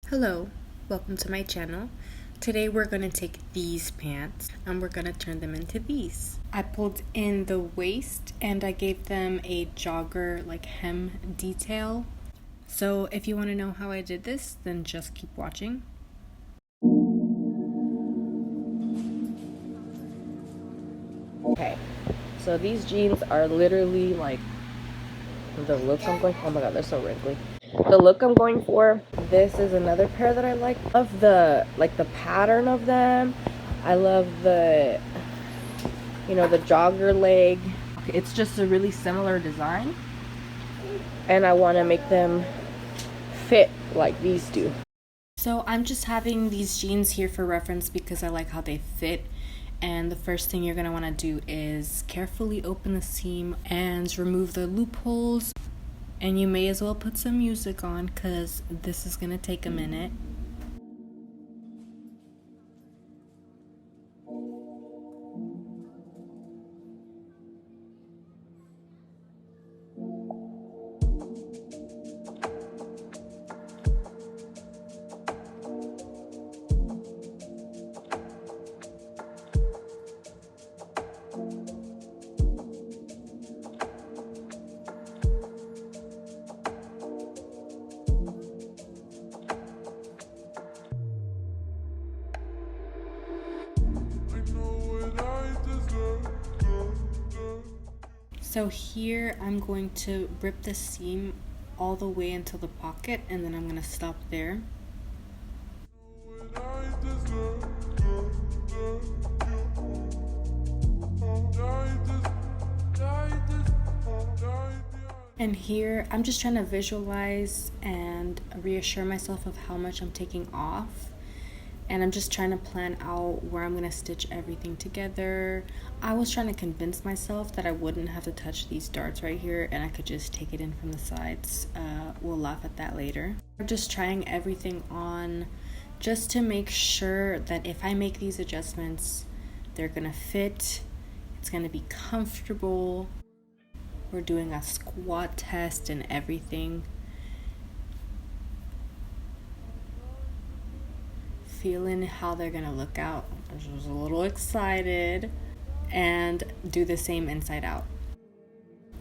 Hello, welcome to my channel. Today we're going to take these pants and we're going to turn them into these. I pulled in the waist and I gave them a jogger like hem detail. So if you want to know how I did this, then just keep watching. Okay, so these jeans are literally like the look I'm going. Oh my god, they're so wrinkly. The look I'm going for. This is another pair that I like. I love the pattern of them. I love the the jogger leg. It's just a really similar design, and I want to make them fit like these do. So I'm just having these jeans here for reference because I like how they fit. And the first thing you're going to want to do is carefully open the seam and remove the loopholes. And you may as well put some music on because this is going to take a minute. So here I'm going to rip the seam all the way into the pocket and then I'm going to stop there. And here I'm just trying to visualize and reassure myself of how much I'm taking off. And I'm just trying to plan out where I'm going to stitch everything together. I was trying to convince myself that I wouldn't have to touch these darts right here and I could just take it in from the sides. We'll laugh at that later. I'm just trying everything on just to make sure that if I make these adjustments, they're going to fit. It's going to be comfortable. We're doing a squat test and everything. Feeling how they're gonna look out. I was a little excited, and do the same inside out.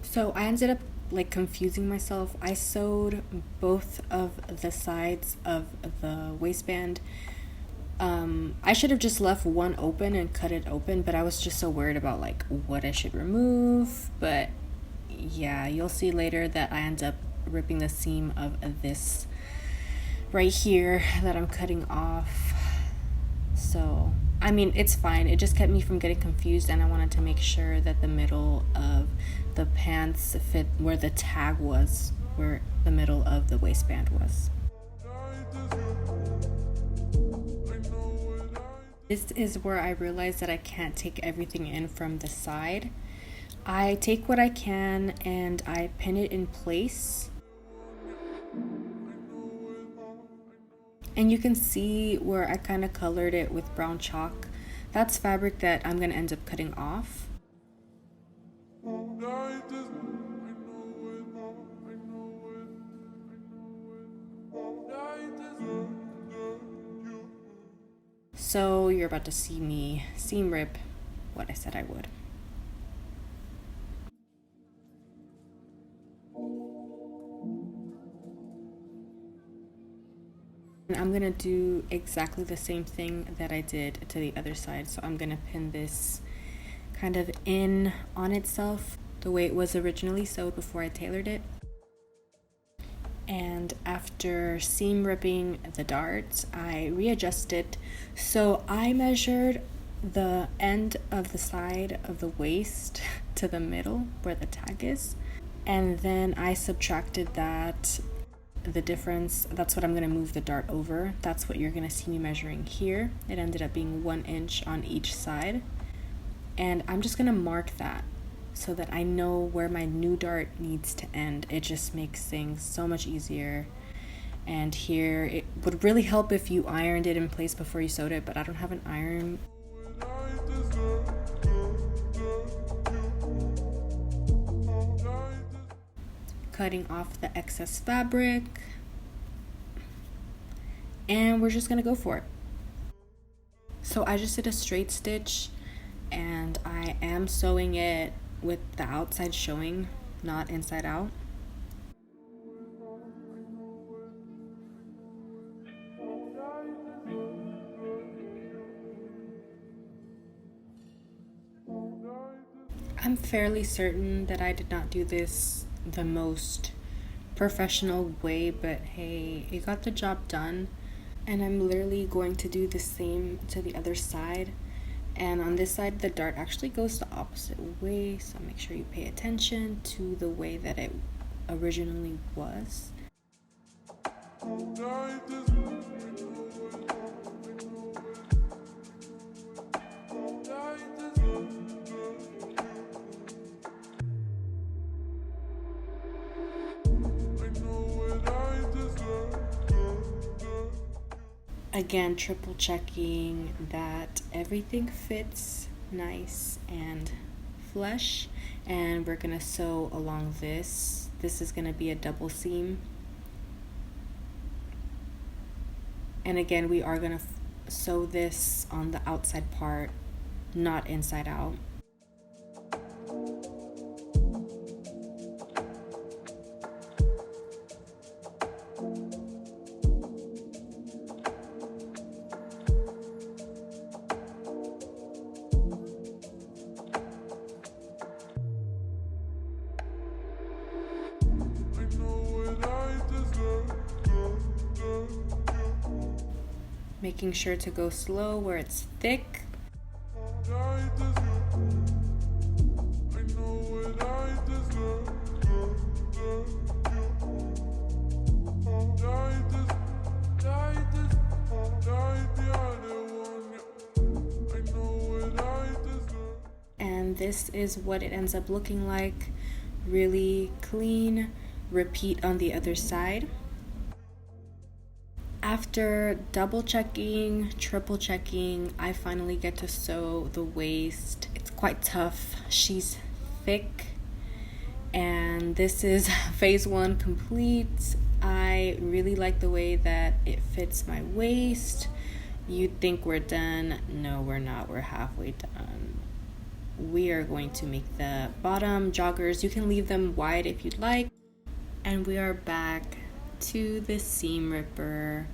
So I ended up like confusing myself. I sewed both of the sides of the waistband. I should have just left one open and cut it open, but I was just so worried about like what I should remove. But yeah, you'll see later that I end up ripping the seam of this right here that I'm cutting off. So I mean, it's fine. It just kept me from getting confused, and I wanted to make sure that the middle of the pants fit where the tag was, where the middle of the waistband was. This is where I realized that I can't take everything in from the side. I take what I can and I pin it in place. And you can see where I kind of colored it with brown chalk. That's fabric that I'm going to end up cutting off. So you're about to see me seam rip what I said I would. I'm gonna do exactly the same thing that I did to the other side. So I'm gonna pin this kind of in on itself the way it was originally sewed before I tailored it. And after seam ripping the darts, I readjusted. So I measured the end of the side of the waist to the middle where the tag is, and then I subtracted that, the difference. That's what I'm going to move the dart over. That's what you're going to see me measuring here. It ended up being 1 inch on each side, and I'm just going to mark that so that I know where my new dart needs to end. It just makes things so much easier. And here, it would really help if you ironed it in place before you sewed it, but I don't have an iron. Cutting off the excess fabric. and we're just gonna go for it. So I just did a straight stitch, and I am sewing it with the outside showing, not inside out. I'm fairly certain that I did not do this the most professional way, but hey, it got the job done. And I'm literally going to do the same to the other side. And on this side, the dart actually goes the opposite way, so make sure you pay attention to the way that it originally was. Again, triple checking that everything fits nice and flush, and we're gonna sew along this. This is gonna be a double seam, and again, we are gonna sew this on the outside part, not inside out. Making sure to go slow where it's thick. And this is what it ends up looking like. Really clean. Repeat on the other side. After double checking, triple checking, I finally get to sew the waist. It's quite tough. She's thick. And this is phase one complete. I really like the way that it fits my waist. You'd think we're done. No, we're not. We're halfway done. We are going to make the bottom joggers. You can leave them wide if you'd like. And we are back to the seam ripper.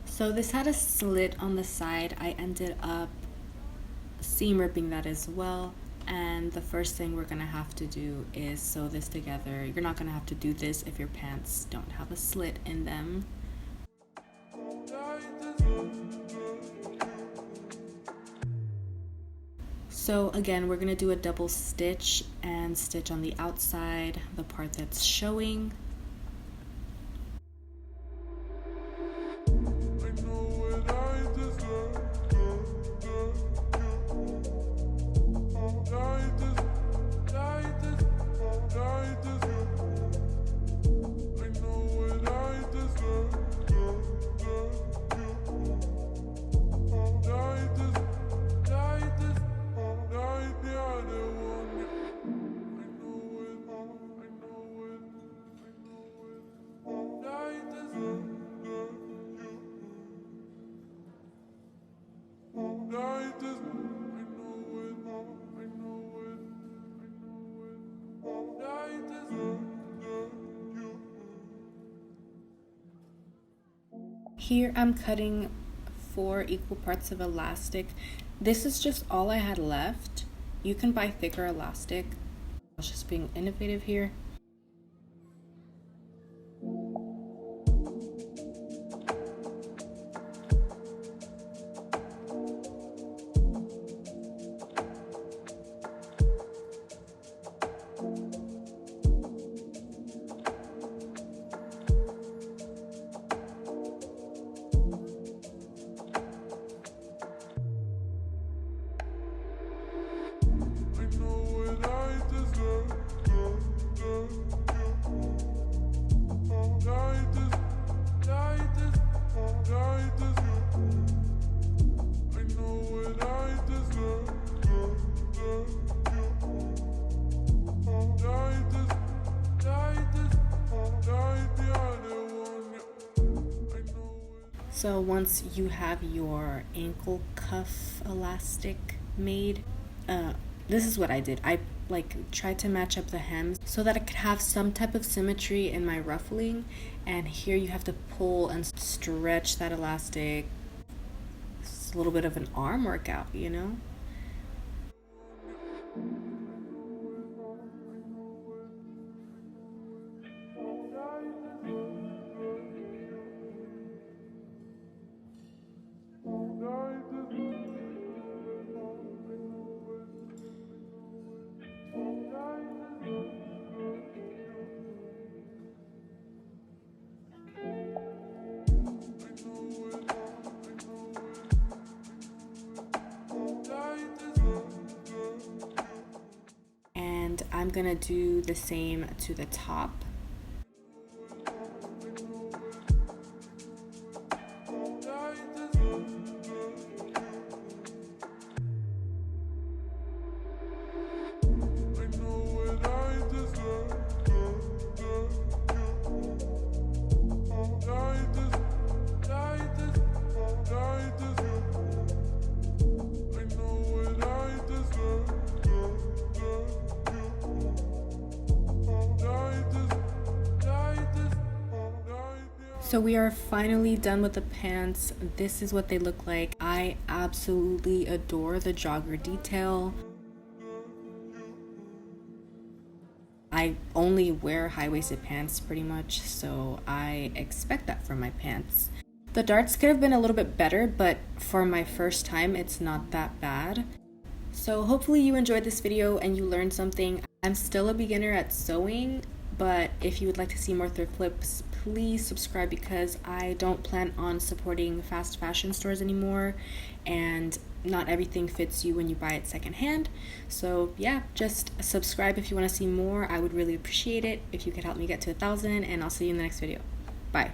So this had a slit on the side. I ended up seam ripping that as well. And the first thing we're gonna have to do is sew this together. You're not gonna have to do this if your pants don't have a slit in them. So again, we're gonna do a double stitch and stitch on the outside, the part that's showing. Here I'm cutting 4 equal parts of elastic. This is just all I had left. You can buy thicker elastic. I was just being innovative here. So once you have your ankle cuff elastic made, this is what I did. I like tried to match up the hems so that I could have some type of symmetry in my ruffling, and here you have to pull and stretch that elastic. It's a little bit of an arm workout, you know? And I'm gonna do the same to the top. So we are finally done with the pants. This is what they look like. I absolutely adore the jogger detail. I only wear high-waisted pants pretty much, so I expect that from my pants. The darts could have been a little bit better, but for my first time, it's not that bad. So hopefully you enjoyed this video and you learned something. I'm still a beginner at sewing, but if you would like to see more thrift flips, please subscribe, because I don't plan on supporting fast fashion stores anymore, and not everything fits you when you buy it secondhand. So yeah, just subscribe if you want to see more. I would really appreciate it if you could help me get to 1,000, and I'll see you in the next video. Bye.